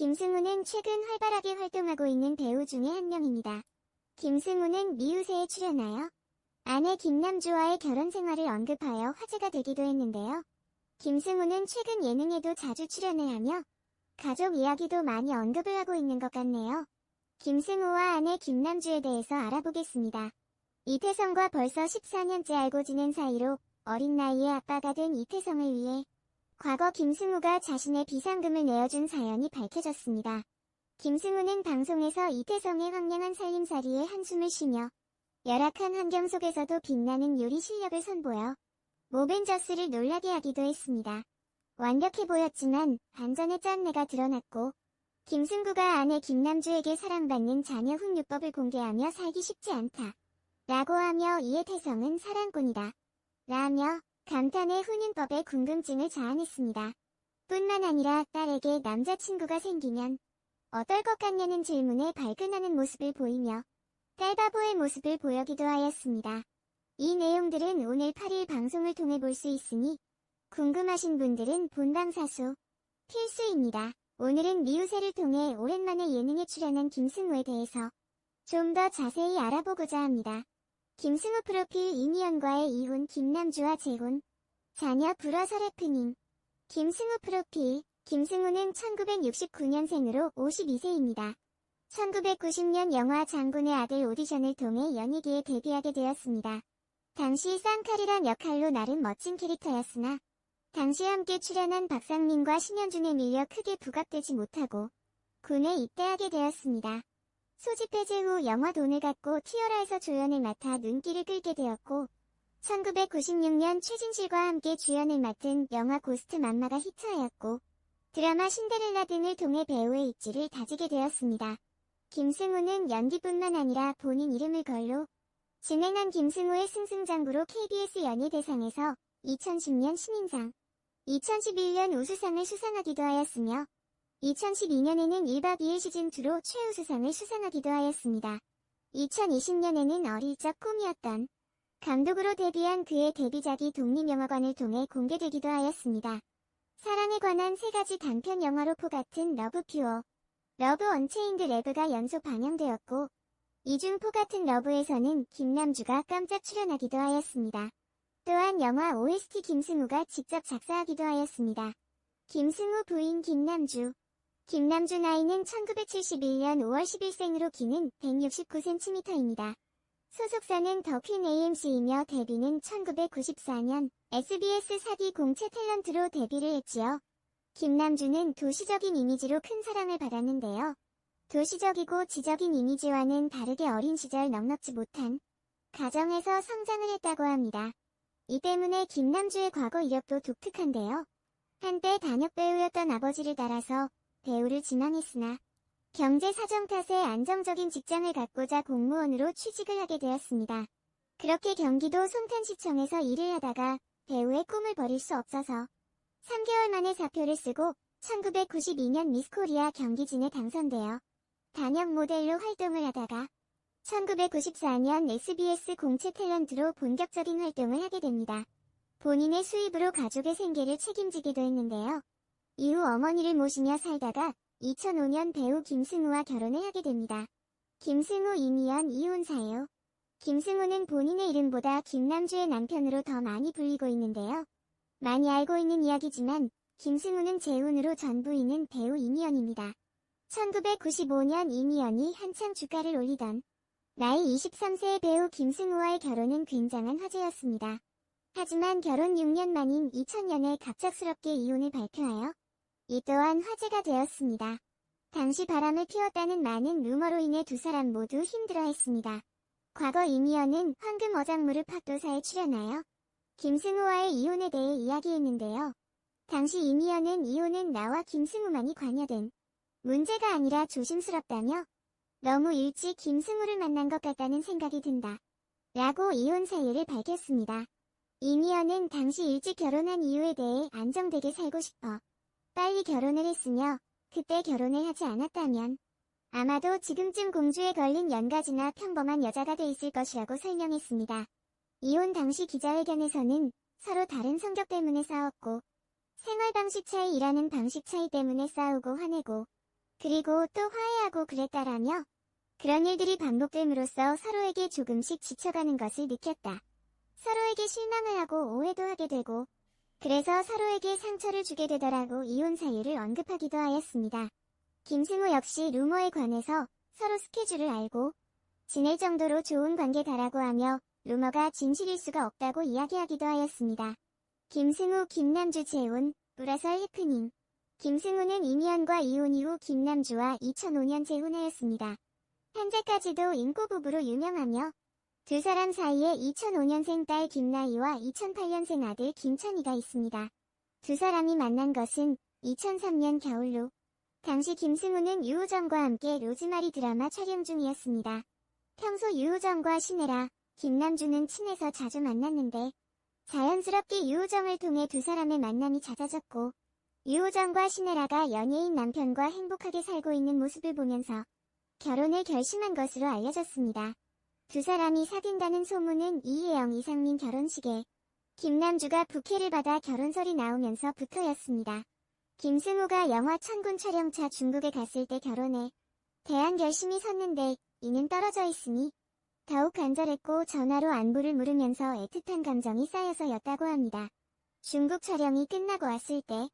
김승우는 최근 활발하게 활동하고 있는 배우 중에 한 명입니다. 김승우는 미우새에 출연하여 아내 김남주와의 결혼 생활을 언급하여 화제가 되기도 했는데요. 김승우는 최근 예능에도 자주 출연을 하며 가족 이야기도 많이 언급을 하고 있는 것 같네요. 김승우와 아내 김남주에 대해서 알아보겠습니다. 이태성과 벌써 14년째 알고 지낸 사이로 어린 나이에 아빠가 된 이태성을 위해 과거 김승우가 자신의 비상금을 내어준 사연이 밝혀졌습니다. 김승우는 방송에서 이태성의 황량한 살림살이에 한숨을 쉬며 열악한 환경 속에서도 빛나는 요리 실력을 선보여 모벤져스를 놀라게 하기도 했습니다. 완벽해 보였지만 반전의 짠내가 드러났고 김승구가 아내 김남주에게 사랑받는 자녀 훈육법을 공개하며 살기 쉽지 않다 라고 하며 이에 태성은 사랑꾼이다 라며 감탄의 훈육법에 궁금증을 자아냈습니다. 뿐만 아니라 딸에게 남자친구가 생기면 어떨 것 같냐는 질문에 발끈하는 모습을 보이며 딸바보의 모습을 보여기도 하였습니다. 이 내용들은 오늘 8일 방송을 통해 볼 수 있으니 궁금하신 분들은 본방사수 필수입니다. 오늘은 미우새를 통해 오랜만에 예능에 출연한 김승우에 대해서 좀 더 자세히 알아보고자 합니다. 김승우 프로필 이미연과의 이혼 김남주와 재혼 자녀 불화설 해프닝 김승우 프로필 김승우는 1969년생으로 52세입니다. 1990년 영화 장군의 아들 오디션을 통해 연예계에 데뷔하게 되었습니다. 당시 쌍칼이란 역할로 나름 멋진 캐릭터였으나 당시 함께 출연한 박상민과 신현준에 밀려 크게 부각되지 못하고 군에 입대하게 되었습니다. 소집 해제 후 영화 돈을 갖고 티어라에서 조연을 맡아 눈길을 끌게 되었고 1996년 최진실과 함께 주연을 맡은 영화 고스트 맘마가 히트하였고 드라마 신데렐라 등을 통해 배우의 입지를 다지게 되었습니다. 김승우는 연기뿐만 아니라 본인 이름을 걸로 진행한 김승우의 승승장구로 KBS 연예대상에서 2010년 신인상, 2011년 우수상을 수상하기도 하였으며 2012년에는 1박 2일 시즌2로 최우수상을 수상하기도 하였습니다. 2020년에는 어릴 적 꿈이었던 감독으로 데뷔한 그의 데뷔작이 독립영화관을 통해 공개되기도 하였습니다. 사랑에 관한 3가지 단편 영화로 포 같은 러브 퓨어, 러브 언체인드 레브가 연속 방영되었고 이 중 포 같은 러브에서는 김남주가 깜짝 출연하기도 하였습니다. 또한 영화 OST 김승우가 직접 작사하기도 하였습니다. 김승우 부인 김남주 김남주 나이는 1971년 5월 10일생으로 키는 169cm입니다. 소속사는 더퀸 AMC이며 데뷔는 1994년 SBS 사기 공채 탤런트로 데뷔를 했지요. 김남주는 도시적인 이미지로 큰 사랑을 받았는데요. 도시적이고 지적인 이미지와는 다르게 어린 시절 넉넉지 못한 가정에서 성장을 했다고 합니다. 이 때문에 김남주의 과거 이력도 독특한데요. 한때 단역 배우였던 아버지를 따라서 배우를 지망했으나 경제 사정 탓에 안정적인 직장을 갖고자 공무원으로 취직을 하게 되었습니다. 그렇게 경기도 송탄시청에서 일을 하다가 배우의 꿈을 버릴 수 없어서 3개월 만에 사표를 쓰고 1992년 미스코리아 경기진에 당선되어 단역 모델로 활동을 하다가 1994년 SBS 공채 탤런트로 본격적인 활동을 하게 됩니다. 본인의 수입으로 가족의 생계를 책임지기도 했는데요. 이후 어머니를 모시며 살다가 2005년 배우 김승우와 결혼을 하게 됩니다. 김승우 이미연 이혼사예요. 김승우는 본인의 이름보다 김남주의 남편으로 더 많이 불리고 있는데요. 많이 알고 있는 이야기지만 김승우는 재혼으로 전 부인은 배우 이미연입니다. 1995년 이미연이 한창 주가를 올리던 나이 23세의 배우 김승우와의 결혼은 굉장한 화제였습니다. 하지만 결혼 6년 만인 2000년에 갑작스럽게 이혼을 발표하여 이 또한 화제가 되었습니다. 당시 바람을 피웠다는 많은 루머로 인해 두 사람 모두 힘들어했습니다. 과거 이미연은 황금 어장무릎 학도사에 출연하여 김승우와의 이혼에 대해 이야기했는데요. 당시 이미연은 이혼은 나와 김승우만이 관여된 문제가 아니라 조심스럽다며 너무 일찍 김승우를 만난 것 같다는 생각이 든다 라고 이혼 사유를 밝혔습니다. 이미연은 당시 일찍 결혼한 이유에 대해 안정되게 살고 싶어 빨리 결혼을 했으며 그때 결혼을 하지 않았다면 아마도 지금쯤 공주에 걸린 연가지나 평범한 여자가 돼 있을 것이라고 설명했습니다. 이혼 당시 기자회견에서는 서로 다른 성격 때문에 싸웠고 생활 방식 차이, 일하는 방식 차이 때문에 싸우고 화내고 그리고 또 화해하고 그랬다라며 그런 일들이 반복됨으로써 서로에게 조금씩 지쳐가는 것을 느꼈다. 서로에게 실망을 하고 오해도 하게 되고 그래서 서로에게 상처를 주게 되더라고 이혼 사유를 언급하기도 하였습니다. 김승우 역시 루머에 관해서 서로 스케줄을 알고 지낼 정도로 좋은 관계다라고 하며 루머가 진실일 수가 없다고 이야기하기도 하였습니다. 김승우, 김남주 재혼, 불화설 해프닝. 김승우는 이미연과 이혼 이후 김남주와 2005년 재혼하였습니다. 현재까지도 인꼬부부로 유명하며 두 사람 사이에 2005년생 딸 김나희와 2008년생 아들 김찬희가 있습니다. 두 사람이 만난 것은 2003년 겨울로 당시 김승우는 유호정과 함께 로즈마리 드라마 촬영 중이었습니다. 평소 유호정과 신혜라, 김남주는 친해서 자주 만났는데 자연스럽게 유호정을 통해 두 사람의 만남이 잦아졌고 유호정과 신혜라가 연예인 남편과 행복하게 살고 있는 모습을 보면서 결혼을 결심한 것으로 알려졌습니다. 두 사람이 사귄다는 소문은 이혜영 이상민 결혼식에 김남주가 부케를 받아 결혼설이 나오면서부터였습니다. 김승우가 영화 천군 촬영차 중국에 갔을 때 결혼해 대한 결심이 섰는데 이는 떨어져 있으니 더욱 간절했고 전화로 안부를 물으면서 애틋한 감정이 쌓여서였다고 합니다. 중국 촬영이 끝나고 왔을 때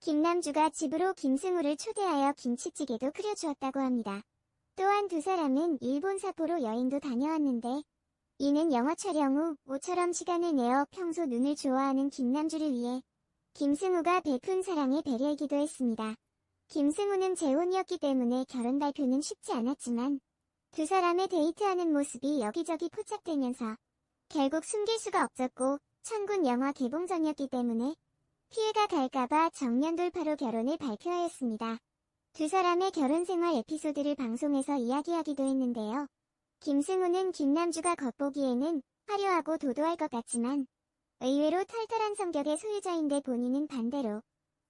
김남주가 집으로 김승우를 초대하여 김치찌개도 끓여주었다고 합니다. 또한 두 사람은 일본 사포로 여행도 다녀왔는데 이는 영화 촬영 후 모처럼 시간을 내어 평소 눈을 좋아하는 김남주를 위해 김승우가 베푼 사랑에 배려이기도 했습니다. 김승우는 재혼이었기 때문에 결혼 발표는 쉽지 않았지만 두 사람의 데이트하는 모습이 여기저기 포착되면서 결국 숨길 수가 없었고 천군 영화 개봉 전이었기 때문에 피해가 갈까봐 정면 돌파로 결혼을 발표하였습니다. 두 사람의 결혼 생활 에피소드를 방송에서 이야기하기도 했는데요. 김승우는 김남주가 겉보기에는 화려하고 도도할 것 같지만 의외로 털털한 성격의 소유자인데 본인은 반대로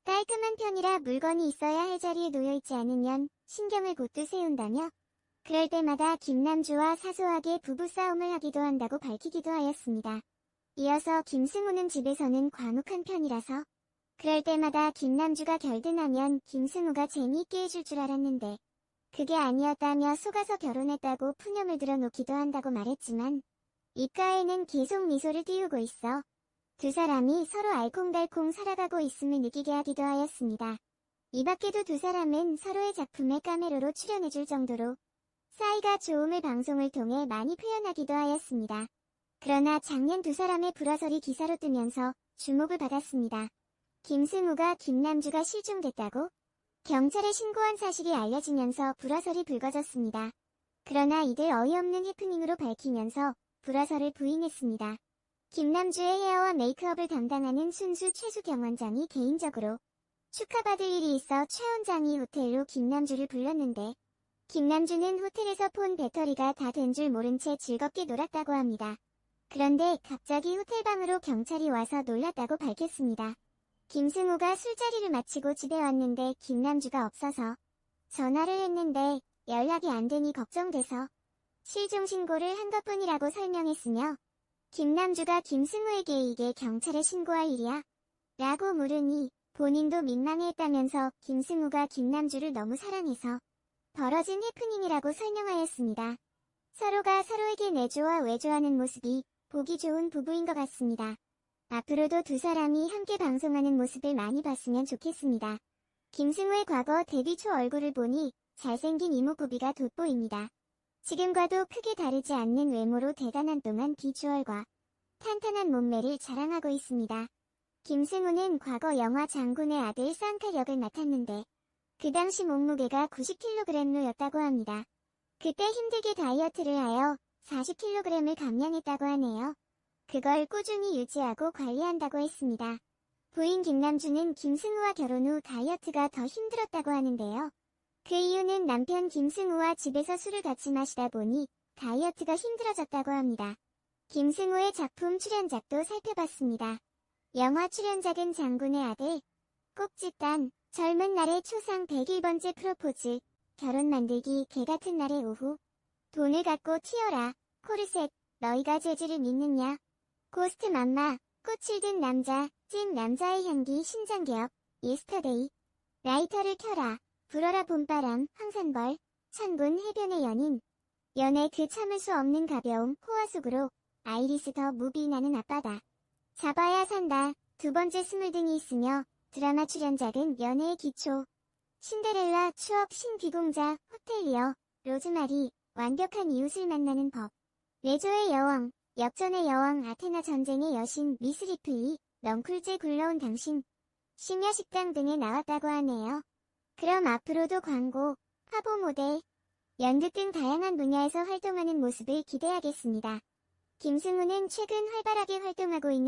깔끔한 편이라 물건이 있어야 할 자리에 놓여있지 않으면 신경을 곧도 세운다며 그럴 때마다 김남주와 사소하게 부부싸움을 하기도 한다고 밝히기도 하였습니다. 이어서 김승우는 집에서는 과묵한 편이라서 그럴 때마다 김남주가 결근하면 김승우가 재미있게 해줄 줄 알았는데 그게 아니었다며 속아서 결혼했다고 푸념을 들어놓기도 한다고 말했지만 입가에는 계속 미소를 띄우고 있어 두 사람이 서로 알콩달콩 살아가고 있음을 느끼게 하기도 하였습니다. 이 밖에도 두 사람은 서로의 작품에 카메라로 출연해줄 정도로 사이가 좋음을 방송을 통해 많이 표현하기도 하였습니다. 그러나 작년 두 사람의 불화설이 기사로 뜨면서 주목을 받았습니다. 김승우가 김남주가 실종됐다고 경찰에 신고한 사실이 알려지면서 불화설이 불거졌습니다. 그러나 이들 어이없는 해프닝으로 밝히면서 불화설을 부인했습니다. 김남주의 헤어와 메이크업을 담당하는 순수 최수경 원장이 개인적으로 축하받을 일이 있어 최 원장이 호텔로 김남주를 불렀는데 김남주는 호텔에서 폰 배터리가 다 된 줄 모른 채 즐겁게 놀았다고 합니다. 그런데 갑자기 호텔방으로 경찰이 와서 놀랐다고 밝혔습니다. 김승우가 술자리를 마치고 집에 왔는데 김남주가 없어서 전화를 했는데 연락이 안 되니 걱정돼서 실종 신고를 한 것뿐이라고 설명했으며 김남주가 김승우에게 이게 경찰에 신고할 일이야? 라고 물으니 본인도 민망해했다면서 김승우가 김남주를 너무 사랑해서 벌어진 해프닝이라고 설명하였습니다. 서로가 서로에게 내조와 외조하는 모습이 보기 좋은 부부인 것 같습니다. 앞으로도 두 사람이 함께 방송하는 모습을 많이 봤으면 좋겠습니다. 김승우의 과거 데뷔 초 얼굴을 보니 잘생긴 이목구비가 돋보입니다. 지금과도 크게 다르지 않는 외모로 대단한 동안 비주얼과 탄탄한 몸매를 자랑하고 있습니다. 김승우는 과거 영화 장군의 아들 쌍칼 역을 맡았는데 그 당시 몸무게가 90kg였다고 합니다. 그때 힘들게 다이어트를 하여 40kg을 감량했다고 하네요. 그걸 꾸준히 유지하고 관리한다고 했습니다. 부인 김남주는 김승우와 결혼 후 다이어트가 더 힘들었다고 하는데요. 그 이유는 남편 김승우와 집에서 술을 같이 마시다 보니 다이어트가 힘들어졌다고 합니다. 김승우의 작품 출연작도 살펴봤습니다. 영화 출연작은 장군의 아들, 꼭짓단, 젊은 날의 초상 101번째 프로포즈, 결혼 만들기, 개같은 날의 오후, 돈을 갖고 튀어라, 코르셋, 너희가 재즈를 믿느냐, 고스트 맘마, 꽃을 든 남자, 찐 남자의 향기 신장개업, 예스터데이, 라이터를 켜라, 불어라 봄바람, 황산벌, 천군 해변의 연인. 연애 그 참을 수 없는 가벼움, 호화 속으로 아이리스 더 무비 나는 아빠다. 잡아야 산다. 두 번째 스물 등이 있으며 드라마 출연작은 연애의 기초, 신데렐라, 추억, 신비공자, 호텔리어, 로즈마리, 완벽한 이웃을 만나는 법, 레조의 여왕, 역전의 여왕, 아테나 전쟁의 여신, 미스 리플리, 넝쿨제 굴러온 당신, 심야 식당 등에 나왔다고 하네요. 그럼 앞으로도 광고, 화보 모델, 연극 등 다양한 분야에서 활동하는 모습을 기대하겠습니다. 김승우는 최근 활발하게 활동하고 있는